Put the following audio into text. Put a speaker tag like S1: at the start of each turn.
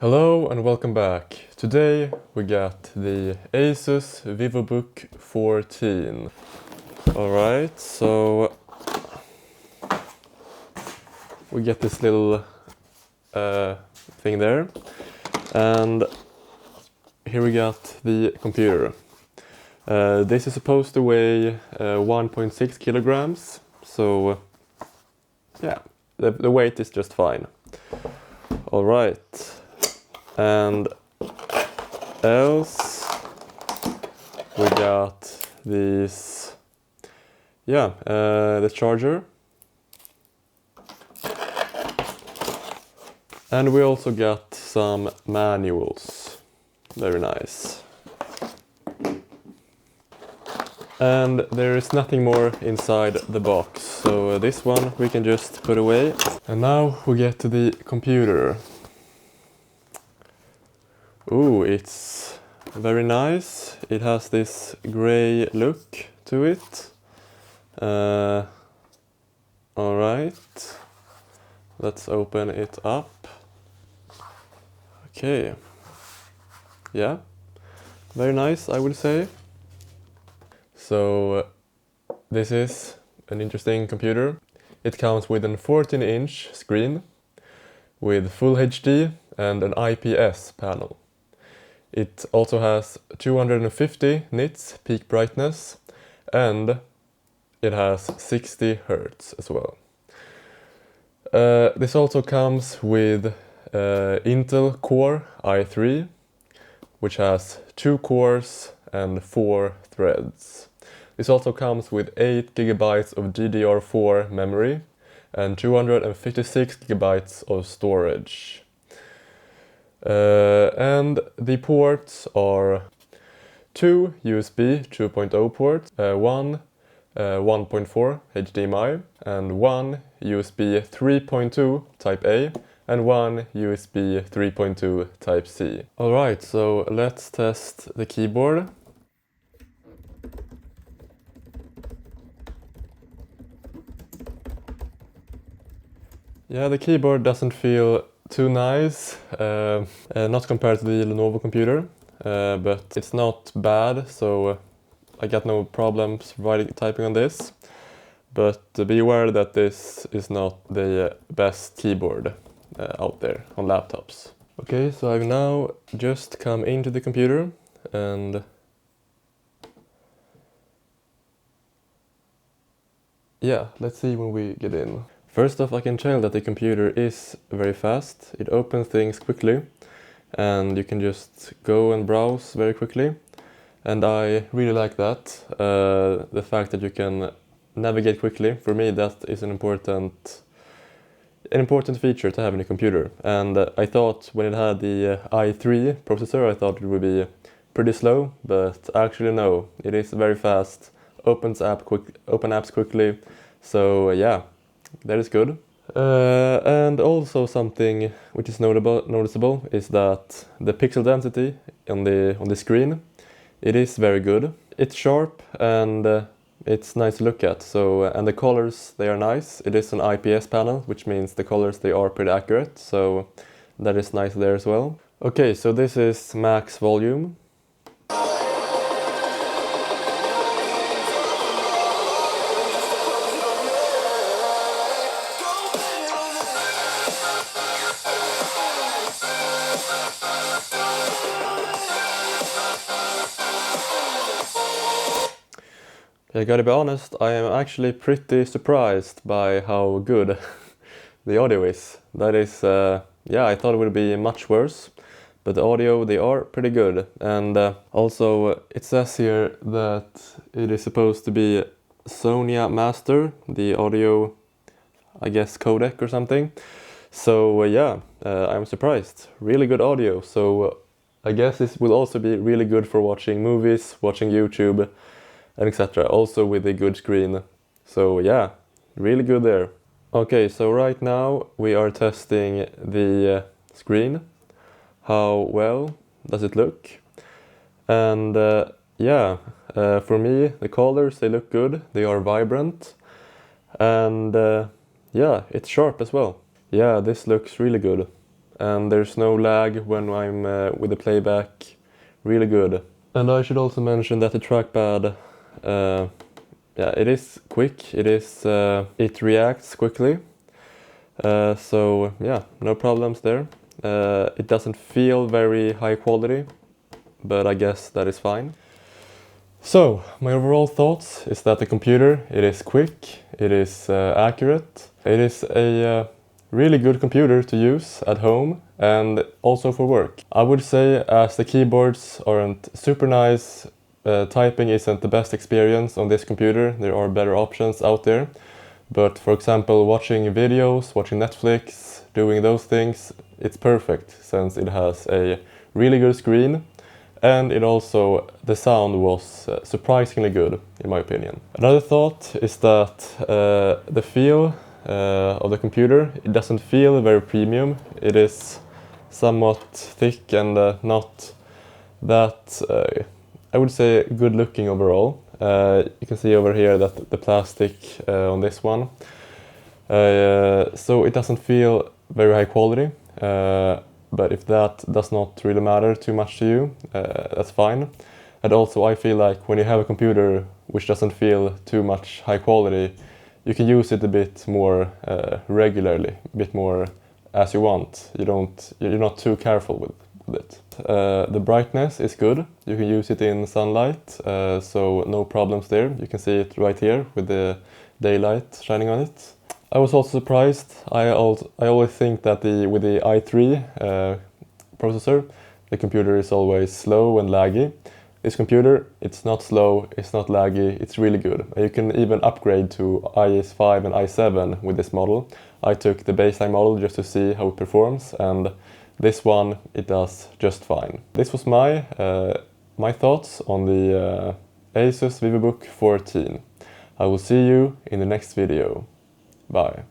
S1: Hello and welcome back. Today we got the Asus Vivobook 14. Alright, so we get this little thing there, and here we got the computer. This is supposed to weigh 1.6 kilograms, so yeah, the weight is just fine. Alright, and else we got these, the charger, and we also got some manuals. Very nice. And there is nothing more inside the box, so this one we can just put away. And now we get to the computer. Ooh, it's very nice. It has this gray look to it. Alright, let's open it up. Okay, yeah, very nice, I would say. So this is an interesting computer. It comes with an 14-inch screen with full HD and an IPS panel. It also has 250 nits peak brightness, and it has 60 Hz as well. This also comes with Intel Core i3, which has 2 cores and 4 threads. This also comes with 8 GB of DDR4 memory and 256 GB of storage. And the ports are 2 USB 2.0 ports, 1 1.4 HDMI, and 1 USB 3.2 Type A, and 1 USB 3.2 Type C. Alright, so let's test the keyboard. Yeah, the keyboard doesn't feel too nice, not compared to the Lenovo computer, but it's not bad, so I got no problems typing on this. But be aware that this is not the best keyboard out there on laptops. Okay, so I've now just come into the computer, and yeah, let's see when we get in. First off, I can tell that the computer is very fast. It opens things quickly, and you can just go and browse very quickly. And I really like that. The fact that you can navigate quickly, for me that is an important feature to have in a computer. And I thought when it had the i3 processor, I thought it would be pretty slow, but actually no, it is very fast, open apps quickly, so yeah, that is good. And also something which is noticeable is that the pixel density on the screen, it is very good. It's sharp and it's nice to look at. So and the colors, they are nice. It is an IPS panel, which means the colors, they are pretty accurate. So that is nice there as well. Okay, so this is max volume. I gotta be honest, I am actually pretty surprised by how good the audio is. That is, yeah, I thought it would be much worse, but the audio, they are pretty good. And also, it says here that it is supposed to be Sonia Master, the audio, I guess, codec or something. So yeah, I'm surprised. Really good audio. So I guess this will also be really good for watching movies, watching YouTube, and etc. Also with a good screen. So yeah, really good there. Okay, so right now we are testing the screen. How well does it look? And yeah, for me, the colors, they look good. They are vibrant. And yeah, it's sharp as well. Yeah, this looks really good. and there's no lag when I'm with the playback. Really good. And I should also mention that the trackpad, yeah, it is quick. It reacts quickly. So yeah, no problems there. It doesn't feel very high quality, but I guess that is fine. So my overall thoughts is that the computer, it is quick, it is accurate, it is a really good computer to use at home and also for work. I would say as the keyboards aren't super nice, typing isn't the best experience on this computer. There are better options out there. But for example, watching videos, watching Netflix, doing those things, it's perfect since it has a really good screen. And it also, the sound was surprisingly good, in my opinion. Another thought is that the feel of the computer, it doesn't feel very premium. It is somewhat thick and not that, I would say, good looking overall. You can see over here that the plastic on this one. So it doesn't feel very high quality. But if that does not really matter too much to you, that's fine. And also I feel like when you have a computer which doesn't feel too much high quality, you can use it a bit more regularly, a bit more as you want. You're not too careful with it. The brightness is good. You can use it in sunlight, so no problems there. You can see it right here with the daylight shining on it. I was also surprised. I always think that with the i3 processor, the computer is always slow and laggy. This computer, it's not slow, it's not laggy, it's really good. And you can even upgrade to i5 and i7 with this model. I took the baseline model just to see how it performs, and this one, it does just fine. This was my thoughts on the Asus Vivobook 14. I will see you in the next video. Bye.